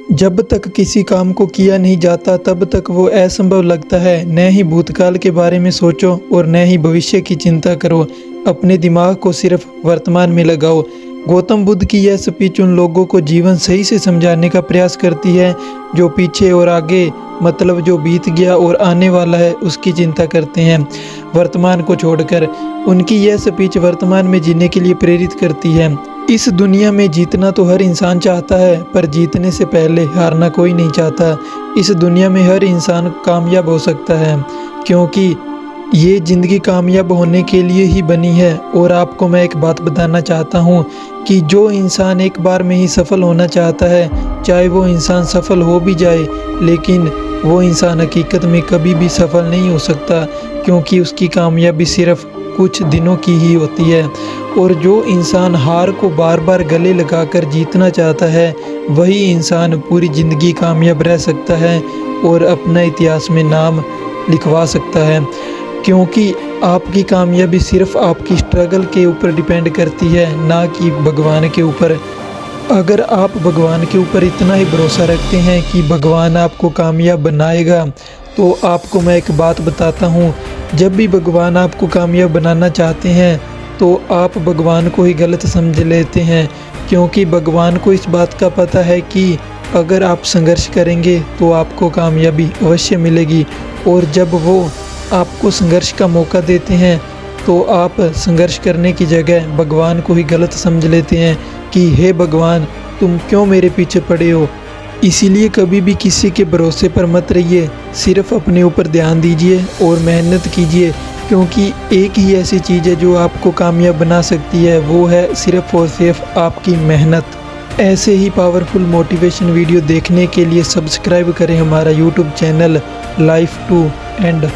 जब तक किसी काम को किया नहीं जाता तब तक वो असंभव लगता है। न ही भूतकाल के बारे में सोचो और न ही भविष्य की चिंता करो। अपने दिमाग को सिर्फ वर्तमान में लगाओ। गौतम बुद्ध की यह स्पीच उन लोगों को जीवन सही से समझाने का प्रयास करती है जो पीछे और आगे, मतलब जो बीत गया और आने वाला है, उसकी चिंता करते हैं वर्तमान को छोड़कर। उनकी यह स्पीच वर्तमान में जीने के लिए प्रेरित करती है। इस दुनिया में जीतना तो हर इंसान चाहता है, पर जीतने से पहले हारना कोई नहीं चाहता। इस दुनिया में हर इंसान कामयाब हो सकता है, क्योंकि ये ज़िंदगी कामयाब होने के लिए ही बनी है। और आपको मैं एक बात बताना चाहता हूँ कि जो इंसान एक बार में ही सफल होना चाहता है, चाहे वो इंसान सफल हो भी जाए, लेकिन वो इंसान हकीकत में कभी भी सफल नहीं हो सकता, क्योंकि उसकी कामयाबी सिर्फ कुछ दिनों की ही होती है। और जो इंसान हार को बार बार गले लगाकर जीतना चाहता है, वही इंसान पूरी ज़िंदगी कामयाब रह सकता है और अपना इतिहास में नाम लिखवा सकता है। क्योंकि आपकी कामयाबी सिर्फ आपकी स्ट्रगल के ऊपर डिपेंड करती है, ना कि भगवान के ऊपर। अगर आप भगवान के ऊपर इतना ही भरोसा रखते हैं कि भगवान आपको कामयाब बनाएगा, तो आपको मैं एक बात बताता हूँ, जब भी भगवान आपको कामयाब बनाना चाहते हैं तो आप भगवान को ही गलत समझ लेते हैं। क्योंकि भगवान को इस बात का पता है कि अगर आप संघर्ष करेंगे तो आपको कामयाबी अवश्य मिलेगी। और जब वो आपको संघर्ष का मौका देते हैं तो आप संघर्ष करने की जगह भगवान को ही गलत समझ लेते हैं कि हे भगवान, तुम क्यों मेरे पीछे पड़े हो। इसीलिए कभी भी किसी के भरोसे पर मत रहिए, सिर्फ अपने ऊपर ध्यान दीजिए और मेहनत कीजिए। क्योंकि एक ही ऐसी चीज़ है जो आपको कामयाब बना सकती है, वो है सिर्फ और सिर्फ आपकी मेहनत। ऐसे ही पावरफुल मोटिवेशन वीडियो देखने के लिए सब्सक्राइब करें हमारा YouTube channel life to and.